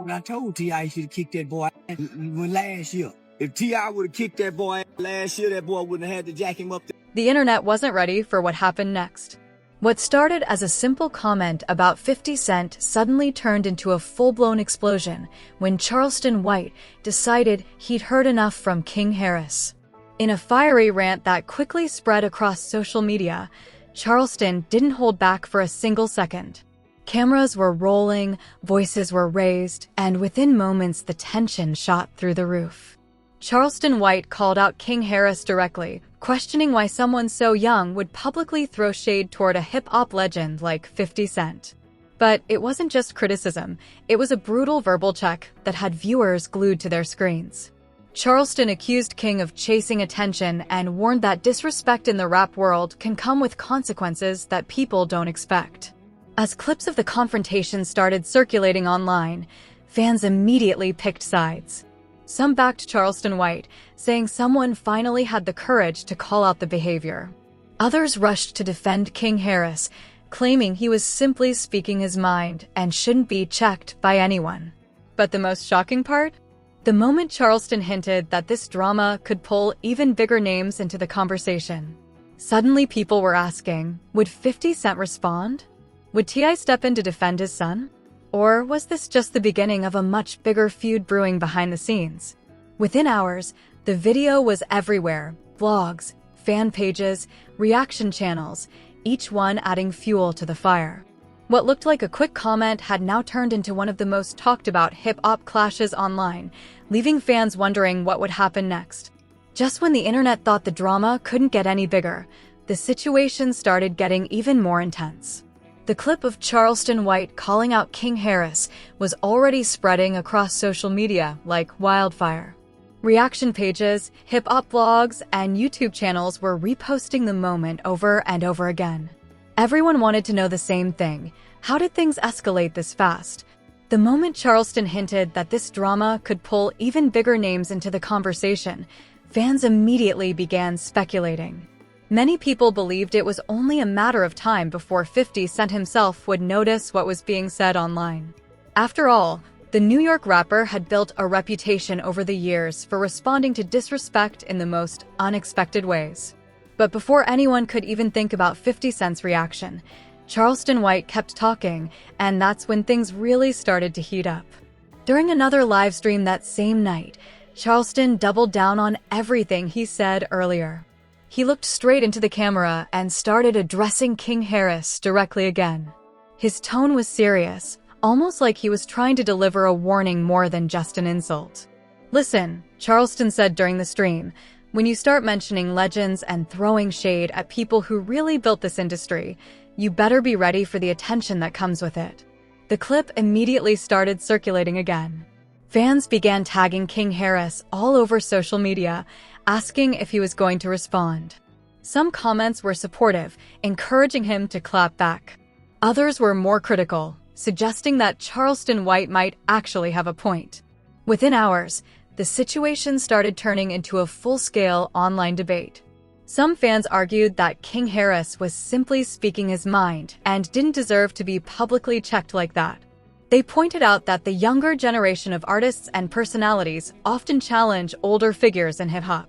I told T.I. he should have kicked that boy when last year. If T.I. would have kicked that boy last year, that boy wouldn't have had to jack him up. The internet wasn't ready for what happened next. What started as a simple comment about 50 Cent suddenly turned into a full-blown explosion when Charleston White decided he'd heard enough from King Harris. In a fiery rant that quickly spread across social media, Charleston didn't hold back for a single second. Cameras were rolling, voices were raised, and within moments the tension shot through the roof. Charleston White called out King Harris directly, questioning why someone so young would publicly throw shade toward a hip-hop legend like 50 Cent. But it wasn't just criticism, it was a brutal verbal check that had viewers glued to their screens. Charleston accused King of chasing attention and warned that disrespect in the rap world can come with consequences that people don't expect. As clips of the confrontation started circulating online, fans immediately picked sides. Some backed Charleston White, saying someone finally had the courage to call out the behavior. Others rushed to defend King Harris, claiming he was simply speaking his mind and shouldn't be checked by anyone. But the most shocking part? The moment Charleston hinted that this drama could pull even bigger names into the conversation. Suddenly people were asking, would 50 Cent respond? Would T.I. step in to defend his son? Or was this just the beginning of a much bigger feud brewing behind the scenes? Within hours, the video was everywhere: blogs, fan pages, reaction channels, each one adding fuel to the fire. What looked like a quick comment had now turned into one of the most talked about hip-hop clashes online, leaving fans wondering what would happen next. Just when the internet thought the drama couldn't get any bigger, the situation started getting even more intense. The clip of Charleston White calling out King Harris was already spreading across social media like wildfire. Reaction pages, hip-hop blogs, and YouTube channels were reposting the moment over and over again. Everyone wanted to know the same thing: how did things escalate this fast? The moment Charleston hinted that this drama could pull even bigger names into the conversation, fans immediately began speculating. Many people believed it was only a matter of time before 50 Cent himself would notice what was being said online. After all, the New York rapper had built a reputation over the years for responding to disrespect in the most unexpected ways. But before anyone could even think about 50 Cent's reaction, Charleston White kept talking, and that's when things really started to heat up. During another live stream that same night, Charleston doubled down on everything he said earlier. He looked straight into the camera and started addressing King Harris directly again. His tone was serious, almost like he was trying to deliver a warning more than just an insult. "Listen," Charleston said during the stream, "when you start mentioning legends and throwing shade at people who really built this industry, you better be ready for the attention that comes with it." The clip immediately started circulating again. Fans began tagging King Harris all over social media, asking if he was going to respond. Some comments were supportive, encouraging him to clap back. Others were more critical, suggesting that Charleston White might actually have a point. Within hours, the situation started turning into a full-scale online debate. Some fans argued that King Harris was simply speaking his mind and didn't deserve to be publicly checked like that. They pointed out that the younger generation of artists and personalities often challenge older figures in hip-hop.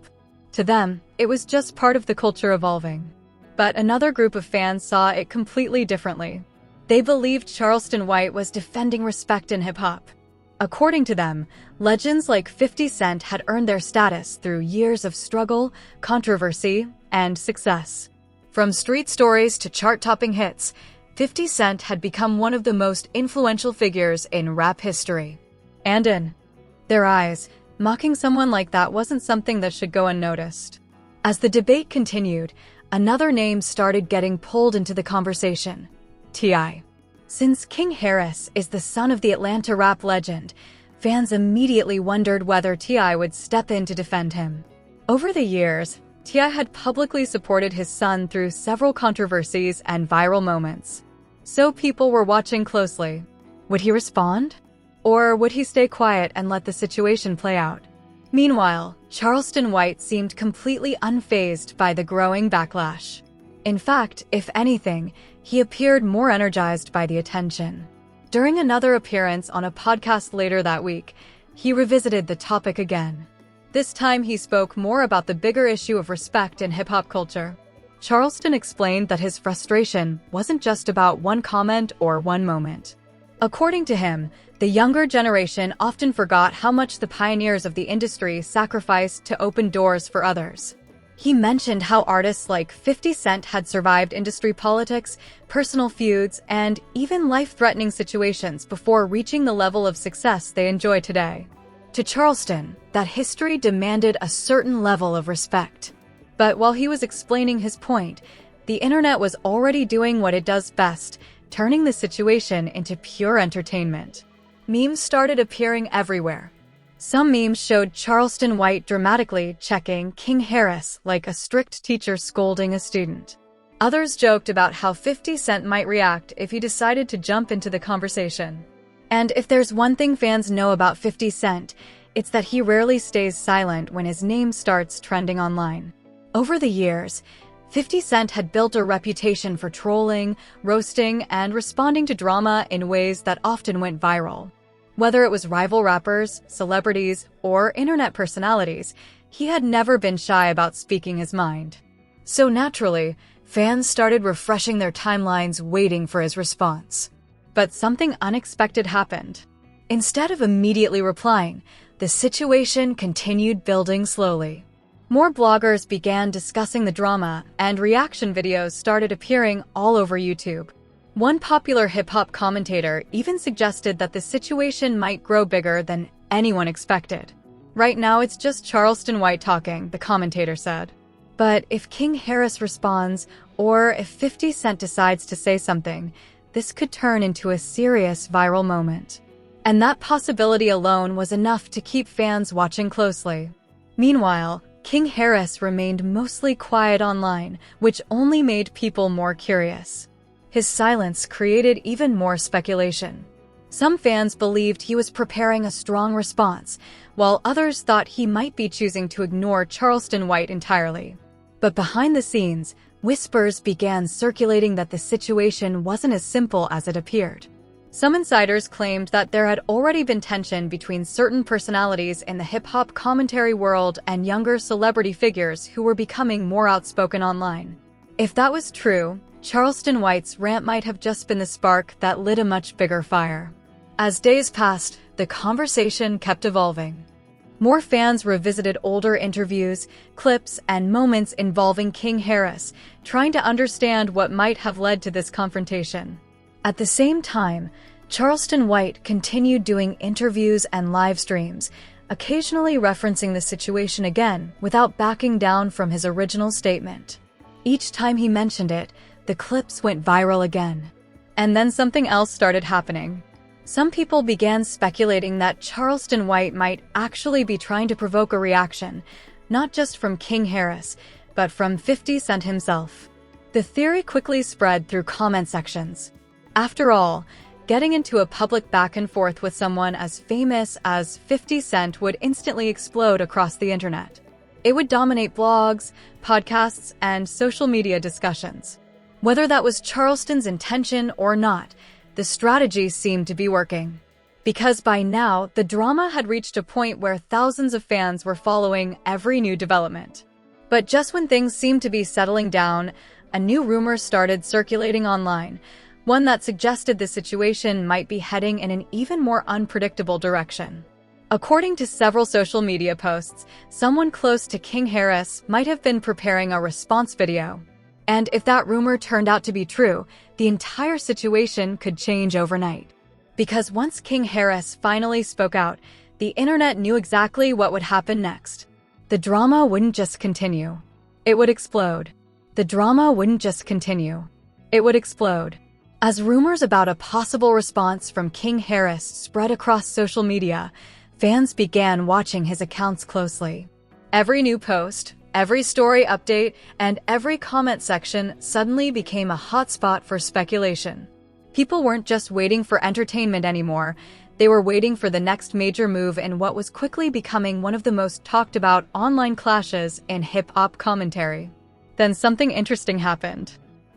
To them, it was just part of the culture evolving. But another group of fans saw it completely differently. They believed Charleston White was defending respect in hip-hop. According to them, legends like 50 Cent had earned their status through years of struggle, controversy, and success. From street stories to chart-topping hits, 50 Cent had become one of the most influential figures in rap history. And in their eyes, mocking someone like that wasn't something that should go unnoticed. As the debate continued, another name started getting pulled into the conversation: T.I. Since King Harris is the son of the Atlanta rap legend, fans immediately wondered whether T.I. would step in to defend him. Over the years, T.I. had publicly supported his son through several controversies and viral moments. So people were watching closely. Would he respond? Or would he stay quiet and let the situation play out? Meanwhile, Charleston White seemed completely unfazed by the growing backlash. In fact, if anything, he appeared more energized by the attention. During another appearance on a podcast later that week, he revisited the topic again. This time he spoke more about the bigger issue of respect in hip-hop culture. Charleston explained that his frustration wasn't just about one comment or one moment. According to him, the younger generation often forgot how much the pioneers of the industry sacrificed to open doors for others. He mentioned how artists like 50 Cent had survived industry politics, personal feuds, and even life-threatening situations before reaching the level of success they enjoy today. To Charleston, that history demanded a certain level of respect. But while he was explaining his point, the internet was already doing what it does best, turning the situation into pure entertainment. Memes started appearing everywhere. Some memes showed Charleston White dramatically checking King Harris like a strict teacher scolding a student. Others joked about how 50 Cent might react if he decided to jump into the conversation. And if there's one thing fans know about 50 Cent, it's that he rarely stays silent when his name starts trending online. Over the years, 50 Cent had built a reputation for trolling, roasting, and responding to drama in ways that often went viral. Whether it was rival rappers, celebrities, or internet personalities, he had never been shy about speaking his mind. So naturally, fans started refreshing their timelines waiting for his response. But something unexpected happened. Instead of immediately replying, the situation continued building slowly. More bloggers began discussing the drama, and reaction videos started appearing all over YouTube. One popular hip-hop commentator even suggested that the situation might grow bigger than anyone expected. Right now, it's just Charleston White talking, the commentator said. But if King Harris responds, or if 50 Cent decides to say something, this could turn into a serious viral moment. And that possibility alone was enough to keep fans watching closely. Meanwhile, King Harris remained mostly quiet online, which only made people more curious. His silence created even more speculation. Some fans believed he was preparing a strong response, while others thought he might be choosing to ignore Charleston White entirely. But behind the scenes, whispers began circulating that the situation wasn't as simple as it appeared. Some insiders claimed that there had already been tension between certain personalities in the hip-hop commentary world and younger celebrity figures who were becoming more outspoken online. If that was true, Charleston White's rant might have just been the spark that lit a much bigger fire. As days passed, the conversation kept evolving. More fans revisited older interviews, clips, and moments involving King Harris, trying to understand what might have led to this confrontation. At the same time, Charleston White continued doing interviews and live streams, occasionally referencing the situation again without backing down from his original statement. Each time he mentioned it, the clips went viral again. And then something else started happening. Some people began speculating that Charleston White might actually be trying to provoke a reaction, not just from King Harris, but from 50 Cent himself. The theory quickly spread through comment sections. After all, getting into a public back and forth with someone as famous as 50 Cent would instantly explode across the internet. It would dominate blogs, podcasts, and social media discussions. Whether that was Charleston's intention or not, the strategy seemed to be working. Because by now, the drama had reached a point where thousands of fans were following every new development. But just when things seemed to be settling down, a new rumor started circulating online, one that suggested the situation might be heading in an even more unpredictable direction. According to several social media posts, someone close to King Harris might have been preparing a response video. And if that rumor turned out to be true, the entire situation could change overnight. Because once King Harris finally spoke out, the internet knew exactly what would happen next. The drama wouldn't just continue. It would explode. The drama wouldn't just continue. It would explode. As rumors about a possible response from King Harris spread across social media, fans began watching his accounts closely. Every new post, every story update, and every comment section suddenly became a hotspot for speculation. People weren't just waiting for entertainment anymore, they were waiting for the next major move in what was quickly becoming one of the most talked about online clashes in hip-hop commentary. Then something interesting happened.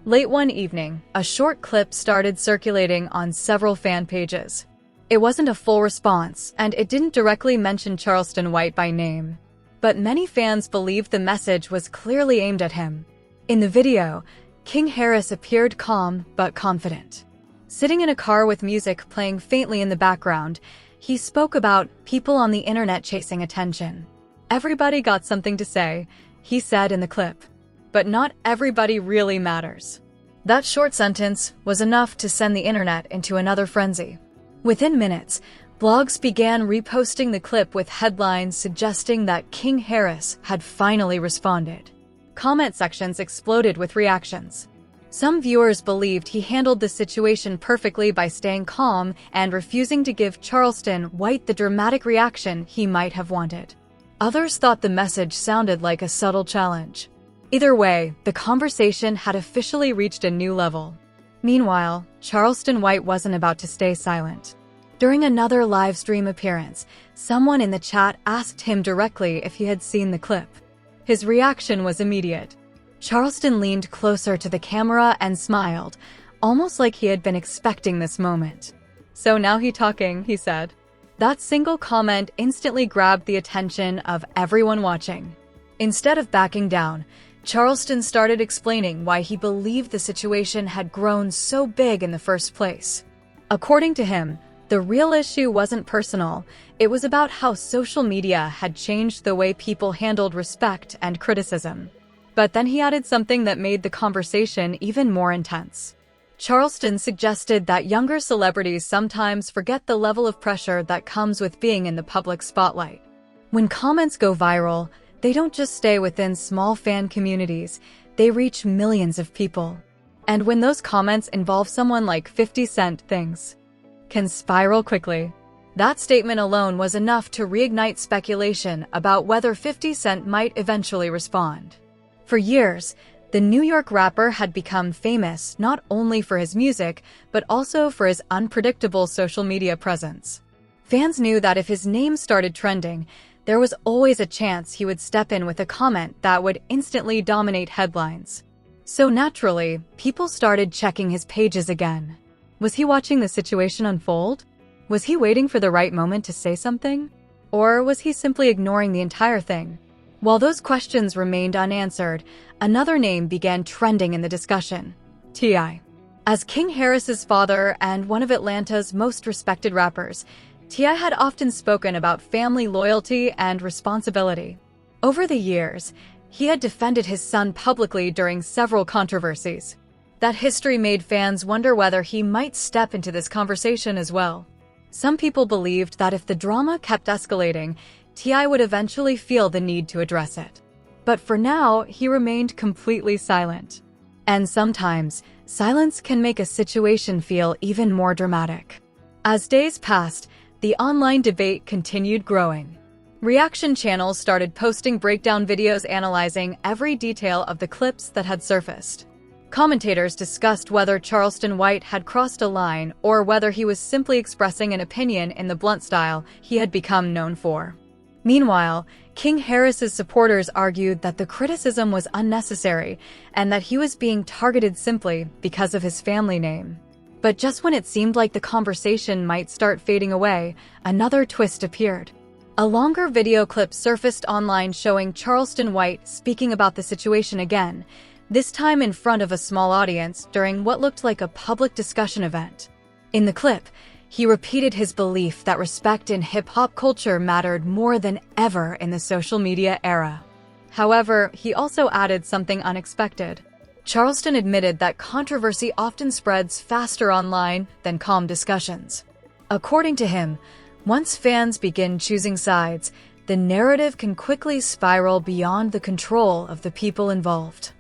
Late one evening, a short clip started circulating on several fan pages. It wasn't a full response, and it didn't directly mention Charleston White by name. But many fans believed the message was clearly aimed at him. In the video, King Harris appeared calm but confident. Sitting in a car with music playing faintly in the background, he spoke about people on the internet chasing attention. "Everybody got something to say," he said in the clip. But not everybody really matters. That short sentence was enough to send the internet into another frenzy. Within minutes, blogs began reposting the clip with headlines suggesting that King Harris had finally responded. Comment sections exploded with reactions. Some viewers believed he handled the situation perfectly by staying calm and refusing to give Charleston White the dramatic reaction he might have wanted. Others thought the message sounded like a subtle challenge. Either way, the conversation had officially reached a new level. Meanwhile, Charleston White wasn't about to stay silent. During another live stream appearance, someone in the chat asked him directly if he had seen the clip. His reaction was immediate. Charleston leaned closer to the camera and smiled, almost like he had been expecting this moment. "So now he talking," he said. That single comment instantly grabbed the attention of everyone watching. Instead of backing down, Charleston started explaining why he believed the situation had grown so big in the first place. According to him, the real issue wasn't personal, it was about how social media had changed the way people handled respect and criticism. But then he added something that made the conversation even more intense. Charleston suggested that younger celebrities sometimes forget the level of pressure that comes with being in the public spotlight. When comments go viral, they don't just stay within small fan communities, they reach millions of people. And when those comments involve someone like 50 Cent, things can spiral quickly. That statement alone was enough to reignite speculation about whether 50 Cent might eventually respond. For years, the New York rapper had become famous not only for his music, but also for his unpredictable social media presence. Fans knew that if his name started trending, there was always a chance he would step in with a comment that would instantly dominate headlines. So naturally, people started checking his pages again. Was he watching the situation unfold? Was he waiting for the right moment to say something? Or was he simply ignoring the entire thing? While those questions remained unanswered, another name began trending in the discussion: T.I. As King Harris's father and one of Atlanta's most respected rappers, T.I. had often spoken about family loyalty and responsibility. Over the years, he had defended his son publicly during several controversies. That history made fans wonder whether he might step into this conversation as well. Some people believed that if the drama kept escalating, T.I. would eventually feel the need to address it. But for now, he remained completely silent. And sometimes, silence can make a situation feel even more dramatic. As days passed, the online debate continued growing. Reaction channels started posting breakdown videos analyzing every detail of the clips that had surfaced. Commentators discussed whether Charleston White had crossed a line or whether he was simply expressing an opinion in the blunt style he had become known for. Meanwhile, King Harris's supporters argued that the criticism was unnecessary and that he was being targeted simply because of his family name. But just when it seemed like the conversation might start fading away, another twist appeared. A longer video clip surfaced online showing Charleston White speaking about the situation again, this time in front of a small audience during what looked like a public discussion event. In the clip, he repeated his belief that respect in hip-hop culture mattered more than ever in the social media era. However, he also added something unexpected. Charleston admitted that controversy often spreads faster online than calm discussions. According to him, once fans begin choosing sides, the narrative can quickly spiral beyond the control of the people involved.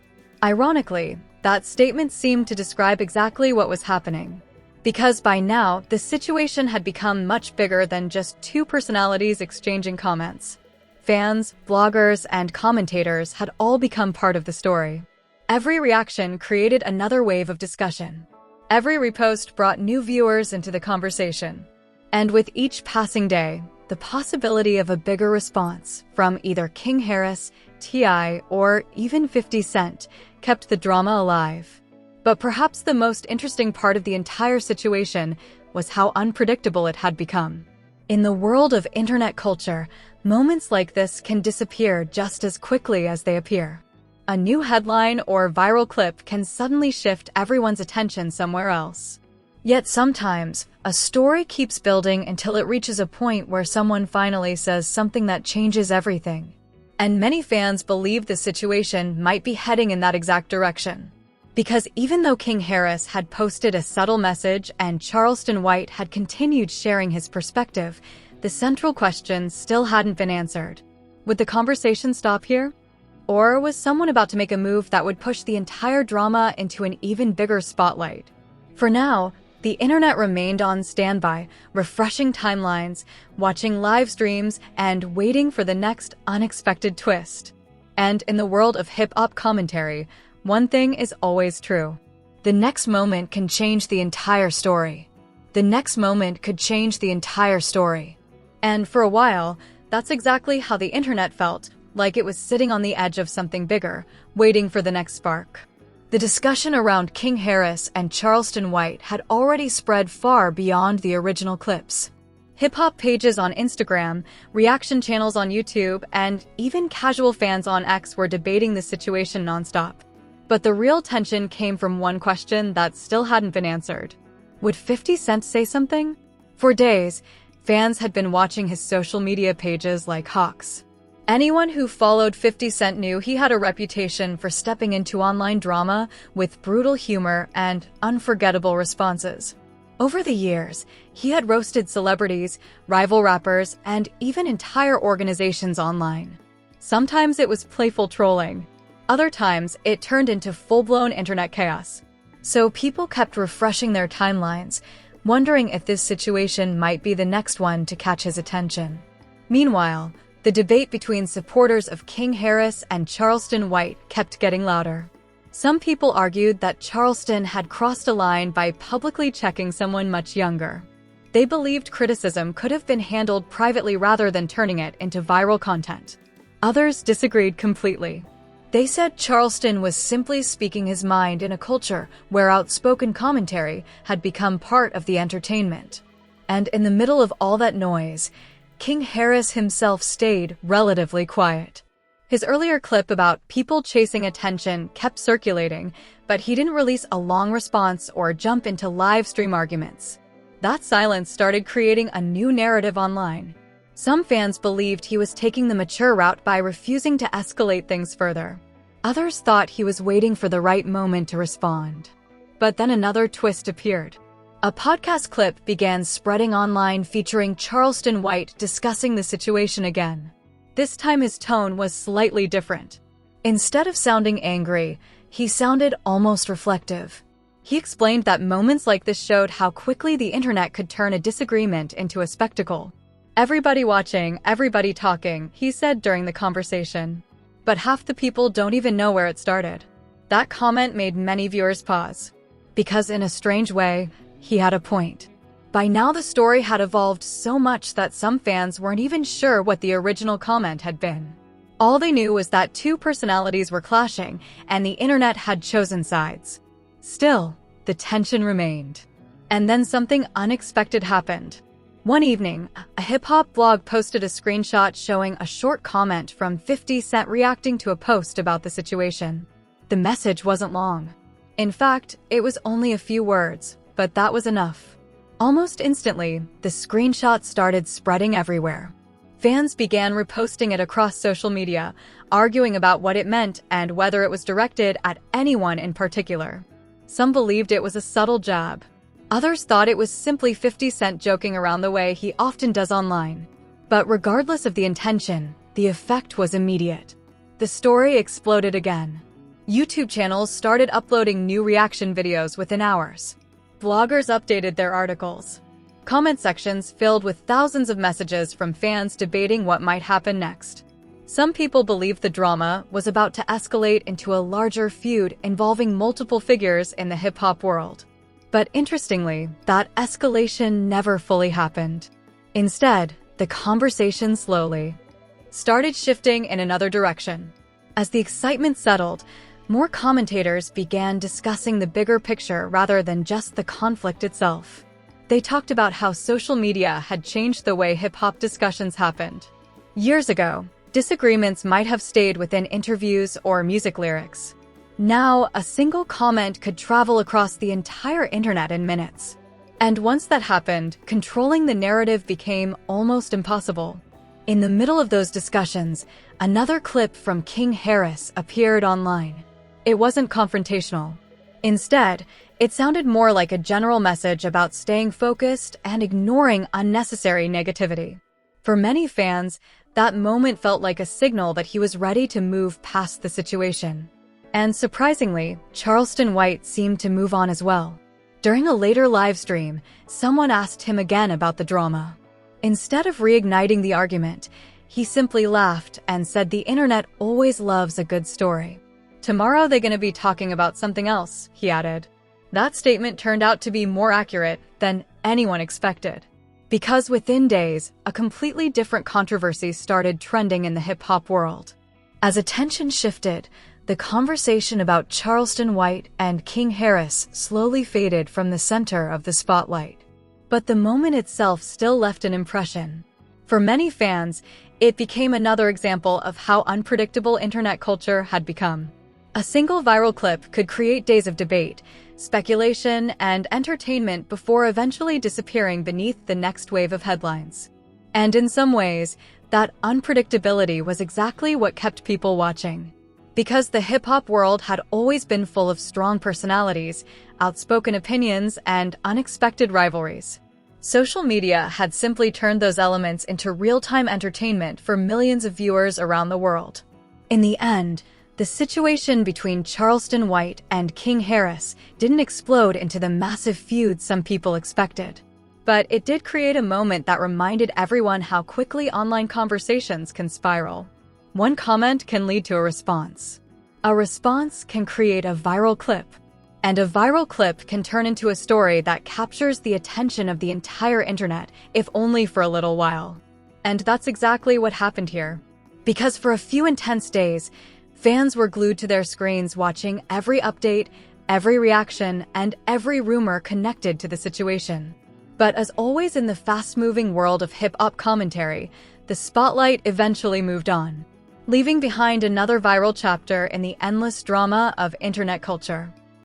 Ironically, that statement seemed to describe exactly what was happening. Because by now, the situation had become much bigger than just two personalities exchanging comments. Fans, bloggers, and commentators had all become part of the story. Every reaction created another wave of discussion. Every repost brought new viewers into the conversation. And with each passing day, the possibility of a bigger response from either King Harris, T.I., or even 50 Cent kept the drama alive. But perhaps the most interesting part of the entire situation was how unpredictable it had become. In the world of internet culture, moments like this can disappear just as quickly as they appear. A new headline or viral clip can suddenly shift everyone's attention somewhere else. Yet sometimes, a story keeps building until it reaches a point where someone finally says something that changes everything. And many fans believe the situation might be heading in that exact direction. Because even though King Harris had posted a subtle message and Charleston White had continued sharing his perspective, the central question still hadn't been answered. Would the conversation stop here? Or was someone about to make a move that would push the entire drama into an even bigger spotlight? For now, the internet remained on standby, refreshing timelines, watching live streams, and waiting for the next unexpected twist. And in the world of hip-hop commentary, one thing is always true. The next moment can change the entire story. The next moment could change the entire story. And for a while, that's exactly how the internet felt, like it was sitting on the edge of something bigger, waiting for the next spark. The discussion around King Harris and Charleston White had already spread far beyond the original clips. Hip-hop pages on Instagram, reaction channels on YouTube, and even casual fans on X were debating the situation nonstop. But the real tension came from one question that still hadn't been answered. Would 50 Cent say something? For days, fans had been watching his social media pages like hawks. Anyone who followed 50 Cent knew he had a reputation for stepping into online drama with brutal humor and unforgettable responses. Over the years, he had roasted celebrities, rival rappers, and even entire organizations online. Sometimes it was playful trolling. Other times, it turned into full-blown internet chaos. So people kept refreshing their timelines, wondering if this situation might be the next one to catch his attention. Meanwhile, the debate between supporters of King Harris and Charleston White kept getting louder. Some people argued that Charleston had crossed a line by publicly checking someone much younger. They believed criticism could have been handled privately rather than turning it into viral content. Others disagreed completely. They said Charleston was simply speaking his mind in a culture where outspoken commentary had become part of the entertainment. And in the middle of all that noise, King Harris himself stayed relatively quiet. His earlier clip about people chasing attention kept circulating, but he didn't release a long response or jump into live stream arguments. That silence started creating a new narrative online. Some fans believed he was taking the mature route by refusing to escalate things further. Others thought he was waiting for the right moment to respond. But then another twist appeared. A podcast clip began spreading online featuring Charleston White discussing the situation again. This time his tone was slightly different. Instead of sounding angry, he sounded almost reflective. He explained that moments like this showed how quickly the internet could turn a disagreement into a spectacle. "Everybody watching, everybody talking," he said during the conversation. But half the people don't even know where it started. That comment made many viewers pause. Because in a strange way, he had a point. By now the story had evolved so much that some fans weren't even sure what the original comment had been. All they knew was that two personalities were clashing, and the internet had chosen sides. Still, the tension remained. And then something unexpected happened. One evening, a hip-hop blog posted a screenshot showing a short comment from 50 Cent reacting to a post about the situation. The message wasn't long. In fact, it was only a few words, but that was enough. Almost instantly, the screenshot started spreading everywhere. Fans began reposting it across social media, arguing about what it meant and whether it was directed at anyone in particular. Some believed it was a subtle jab. Others thought it was simply 50 Cent joking around the way he often does online. But regardless of the intention, the effect was immediate. The story exploded again. YouTube channels started uploading new reaction videos within hours. Bloggers updated their articles. Comment sections filled with thousands of messages from fans debating what might happen next. Some people believed the drama was about to escalate into a larger feud involving multiple figures in the hip-hop world. But interestingly, that escalation never fully happened. Instead, the conversation slowly started shifting in another direction. As the excitement settled, more commentators began discussing the bigger picture rather than just the conflict itself. They talked about how social media had changed the way hip-hop discussions happened. Years ago, disagreements might have stayed within interviews or music lyrics. Now, a single comment could travel across the entire internet in minutes. And once that happened, controlling the narrative became almost impossible. In the middle of those discussions, another clip from King Harris appeared online. It wasn't confrontational. Instead, it sounded more like a general message about staying focused and ignoring unnecessary negativity. For many fans, that moment felt like a signal that he was ready to move past the situation. And surprisingly, Charleston White seemed to move on as well. During a later live stream, someone asked him again about the drama. Instead of reigniting the argument, he simply laughed and said the internet always loves a good story. Tomorrow they're going to be talking about something else, he added. That statement turned out to be more accurate than anyone expected. Because within days, a completely different controversy started trending in the hip-hop world. As attention shifted, the conversation about Charleston White and King Harris slowly faded from the center of the spotlight. But the moment itself still left an impression. For many fans, it became another example of how unpredictable internet culture had become. A single viral clip could create days of debate, speculation, and entertainment before eventually disappearing beneath the next wave of headlines. And in some ways, that unpredictability was exactly what kept people watching. Because the hip-hop world had always been full of strong personalities, outspoken opinions, and unexpected rivalries. Social media had simply turned those elements into real-time entertainment for millions of viewers around the world. In the end, the situation between Charleston White and King Harris didn't explode into the massive feud some people expected. But it did create a moment that reminded everyone how quickly online conversations can spiral. One comment can lead to a response. A response can create a viral clip. And a viral clip can turn into a story that captures the attention of the entire internet, if only for a little while. And that's exactly what happened here. Because for a few intense days, fans were glued to their screens watching every update, every reaction, and every rumor connected to the situation. But as always in the fast-moving world of hip-hop commentary, the spotlight eventually moved on, leaving behind another viral chapter in the endless drama of internet culture.